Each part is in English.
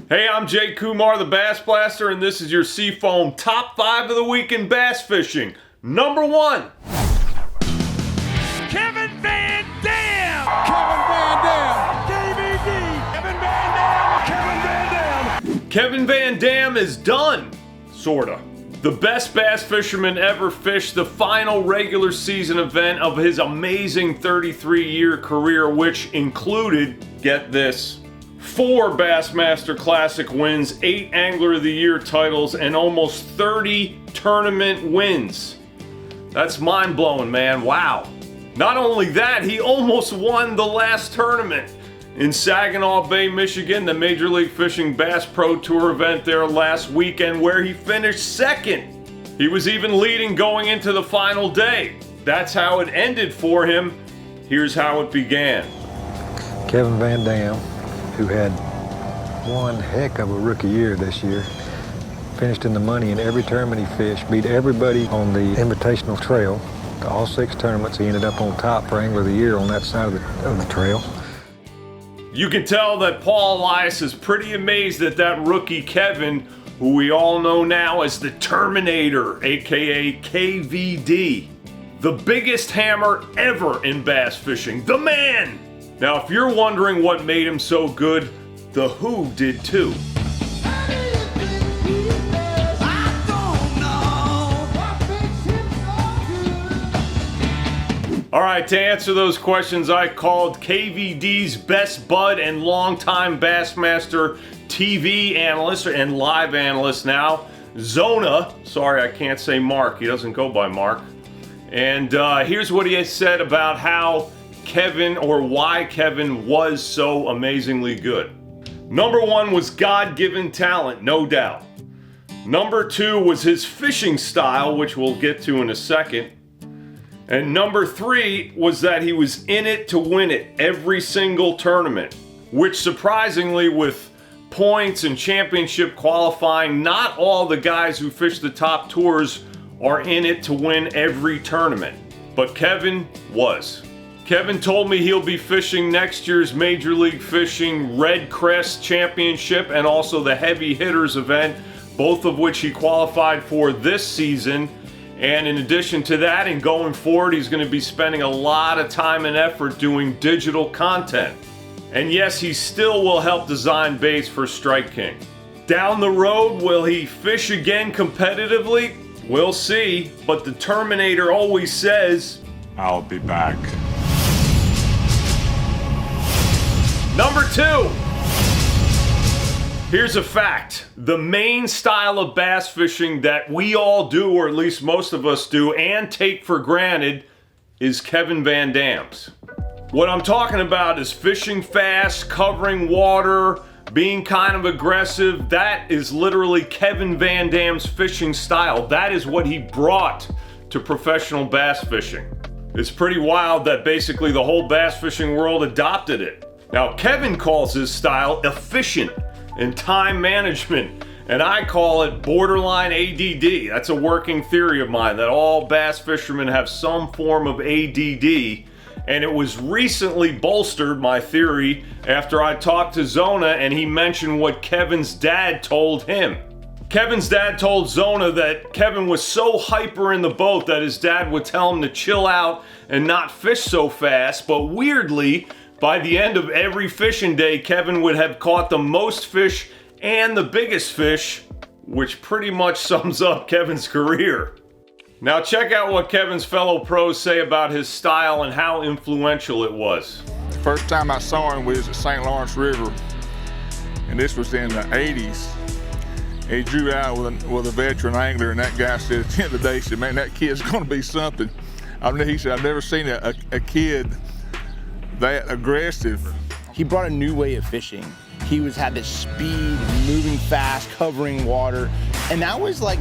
Hey, I'm Jay Kumar, the Bass Blaster, and this is your Seafoam Top 5 of the Week in Bass Fishing. Number 1. Kevin VanDam! Kevin VanDam! KVD! Kevin VanDam! Kevin VanDam! Kevin VanDam is done, sorta. The best bass fisherman ever fished the final regular season event of his amazing 33-year career, which included, get this, 4 Bassmaster Classic wins, 8 Angler of the Year titles, and almost 30 tournament wins. That's mind-blowing, man. Wow. Not only that, he almost won the last tournament in Saginaw Bay, Michigan, the Major League Fishing Bass Pro Tour event there last weekend, where he finished second. He was even leading going into the final day. That's how it ended for him. Here's how it began. Kevin VanDam, who had one heck of a rookie year this year, finished in the money in every tournament he fished, beat everybody on the Invitational Trail. All 6 tournaments, he ended up on top for Angler of the Year on that side of the trail. You can tell that Paul Elias is pretty amazed at that rookie Kevin, who we all know now as the Terminator, aka KVD. The biggest hammer ever in bass fishing, the man! Now, if you're wondering what made him so good, The Who did too. Alright, to answer those questions, I called KVD's best bud and longtime Bassmaster TV analyst and live analyst now, Zona. Sorry, I can't say Mark. He doesn't go by Mark. And here's what he has said about how Kevin, or why Kevin was so amazingly good. Number 1 was God-given talent, no doubt. Number 2 was his fishing style, which we'll get to in a second. And number 3 was that he was in it to win it every single tournament, which surprisingly, with points and championship qualifying, not all the guys who fish the top tours are in it to win every tournament. But Kevin was. Kevin told me he'll be fishing next year's Major League Fishing Red Crest Championship and also the Heavy Hitters event, both of which he qualified for this season. And in addition to that, and going forward, he's going to be spending a lot of time and effort doing digital content. And yes, he still will help design baits for Strike King. Down the road, will he fish again competitively? We'll see, but the Terminator always says, I'll be back. Number 2. Here's a fact. The main style of bass fishing that we all do, or at least most of us do, and take for granted, is Kevin VanDam's. What I'm talking about is fishing fast, covering water, being kind of aggressive. That is literally Kevin VanDam's fishing style. That is what he brought to professional bass fishing. It's pretty wild that basically the whole bass fishing world adopted it. Now, Kevin calls his style efficient and time management, and I call it borderline ADD. That's a working theory of mine, that all bass fishermen have some form of ADD, and it was recently bolstered, my theory, after I talked to Zona and he mentioned what Kevin's dad told him. Kevin's dad told Zona that Kevin was so hyper in the boat that his dad would tell him to chill out and not fish so fast, but weirdly, by the end of every fishing day, Kevin would have caught the most fish and the biggest fish, which pretty much sums up Kevin's career. Now check out what Kevin's fellow pros say about his style and how influential it was. The first time I saw him was at St. Lawrence River, and this was in the 80s. He drew out with a veteran angler, and that guy said at the end of the day, he said, man, that kid's gonna be something. He said, I've never seen a kid that aggressive. He brought a new way of fishing. He had this speed, moving fast, covering water, and that was like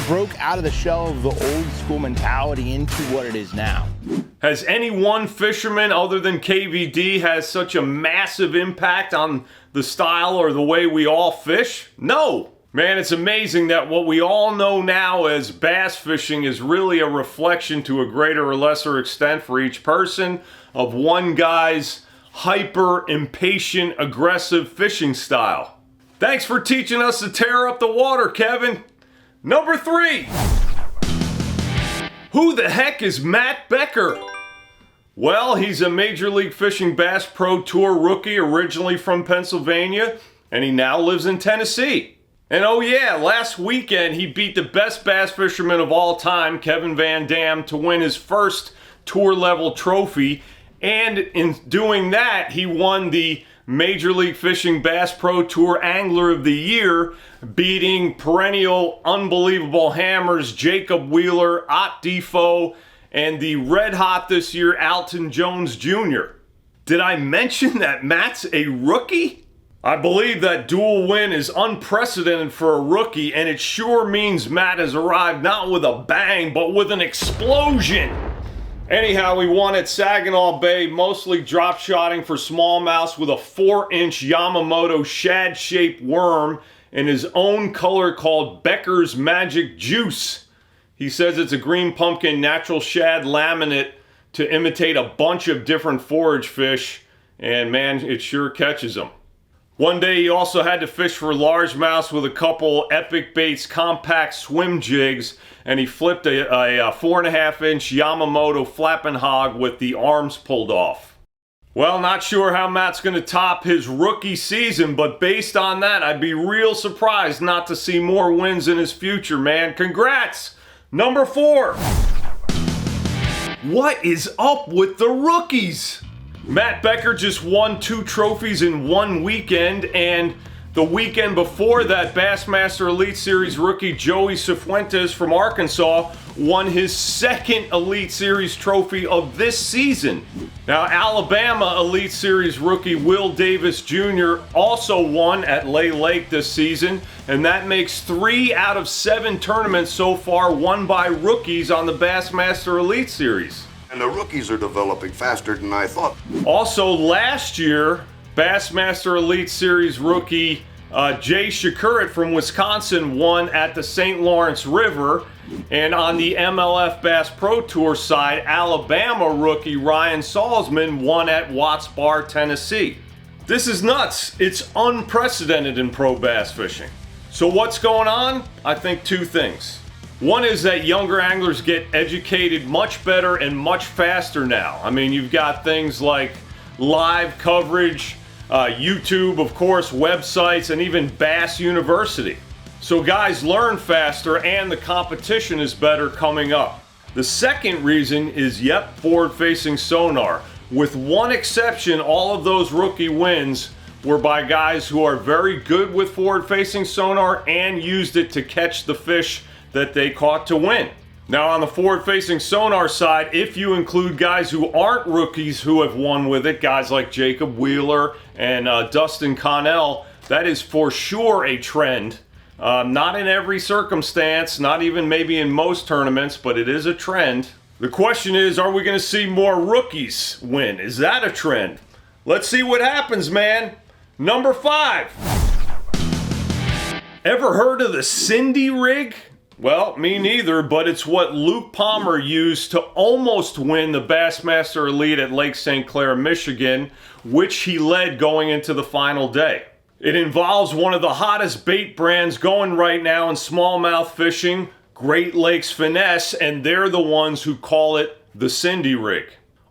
broke out of the shell of the old school mentality into what it is now. Has any one fisherman other than KVD has such a massive impact on the style or the way we all fish? No. Man, it's amazing that what we all know now as bass fishing is really a reflection to a greater or lesser extent for each person of one guy's hyper, impatient, aggressive fishing style. Thanks for teaching us to tear up the water, Kevin. Number 3. Who the heck is Mett Becker? Well, he's a Major League Fishing Bass Pro Tour rookie, originally from Pennsylvania, and he now lives in Tennessee. And oh yeah, last weekend he beat the best bass fisherman of all time, Kevin VanDam, to win his first tour level trophy. And in doing that, he won the Major League Fishing Bass Pro Tour Angler of the Year, beating perennial unbelievable hammers Jacob Wheeler, Ott Defoe, and the red hot this year Alton Jones Jr. Did I mention that Matt's a rookie? I believe that dual win is unprecedented for a rookie, and it sure means Matt has arrived not with a bang, but with an explosion. Anyhow, we won at Saginaw Bay, mostly drop shotting for smallmouths with a 4-inch Yamamoto shad-shaped worm in his own color called Becker's Magic Juice. He says it's a green pumpkin natural shad laminate to imitate a bunch of different forage fish, and man, it sure catches them. One day he also had to fish for largemouths with a couple Epic Baits compact swim jigs, and he flipped a 4.5-inch Yamamoto flapping hog with the arms pulled off. Well, not sure how Matt's going to top his rookie season, but based on that, I'd be real surprised not to see more wins in his future, man. Congrats! Number 4. What is up with the rookies? Mett Becker just won 2 trophies in one weekend, and the weekend before that, Bassmaster Elite Series rookie Joey Cifuentes from Arkansas won his second Elite Series trophy of this season. Now, Alabama Elite Series rookie Will Davis Jr. also won at Lay Lake this season, and that makes 3 out of 7 tournaments so far won by rookies on the Bassmaster Elite Series. And the rookies are developing faster than I thought. Also, last year, Bassmaster Elite Series rookie Jay Shakurit from Wisconsin won at the St. Lawrence River. And on the MLF Bass Pro Tour side, Alabama rookie Ryan Salzman won at Watts Bar, Tennessee. This is nuts. It's unprecedented in pro bass fishing. So what's going on? I think 2 things. One is that younger anglers get educated much better and much faster now. I mean, you've got things like live coverage, YouTube, of course, websites, and even Bass University. So guys learn faster and the competition is better coming up. The second reason is, yep, forward-facing sonar. With one exception, all of those rookie wins were by guys who are very good with forward-facing sonar and used it to catch the fish that they caught to win. Now, on the forward-facing sonar side, if you include guys who aren't rookies who have won with it, guys like Jacob Wheeler and Dustin Connell, that is for sure a trend. Not in every circumstance, not even maybe in most tournaments, but it is a trend. The question is, are we going to see more rookies win? Is that a trend? Let's see what happens, man. Number 5. Ever heard of the Cindy rig? Well, me neither, but it's what Luke Palmer used to almost win the Bassmaster Elite at Lake St. Clair, Michigan, which he led going into the final day. It involves one of the hottest bait brands going right now in smallmouth fishing, Great Lakes Finesse, and they're the ones who call it the Cindy rig.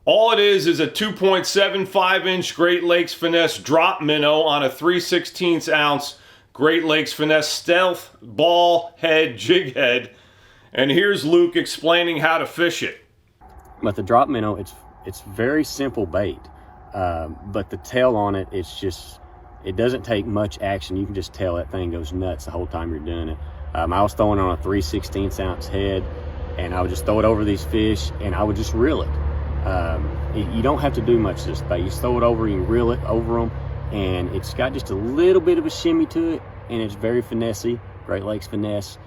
All it is a 2.75-inch Great Lakes Finesse drop minnow on a 3/16 ounce Great Lakes Finesse stealth ball head jig head. And here's Luke explaining how to fish it. But the drop minnow, it's very simple bait, but the tail on it, it doesn't take much action. You can just tell that thing goes nuts the whole time you're doing it. I was throwing it on a 3/16 ounce head, and I would just throw it over these fish, and I would just reel it. You don't have to do much to this bait. You just throw it over, you reel it over them, and it's got just a little bit of a shimmy to it, and it's very finessey, Great Lakes Finesse.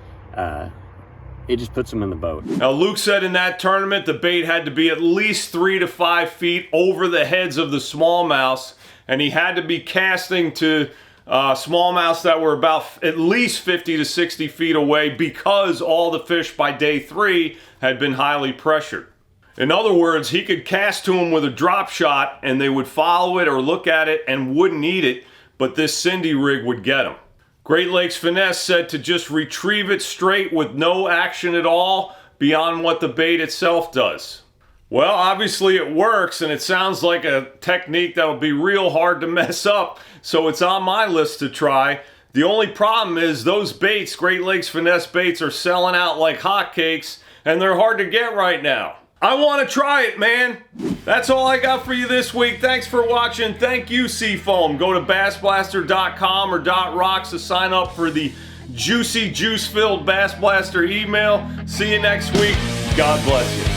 It just puts them in the boat. Now, Luke said in that tournament the bait had to be at least 3 to 5 feet over the heads of the smallmouths, and he had to be casting to smallmouths that were about at least 50 to 60 feet away because all the fish by day 3 had been highly pressured. In other words, he could cast to them with a drop shot and they would follow it or look at it and wouldn't eat it, but this Cindy rig would get them. Great Lakes Finesse said to just retrieve it straight with no action at all beyond what the bait itself does. Well, obviously it works, and it sounds like a technique that'll be real hard to mess up, so it's on my list to try. The only problem is those baits, Great Lakes Finesse baits, are selling out like hotcakes, and they're hard to get right now. I want to try it, man. That's all I got for you this week. Thanks for watching. Thank you, Seafoam. Go to BassBlaster.com or .rocks to sign up for the juicy, juice-filled Bass Blaster email. See you next week. God bless you.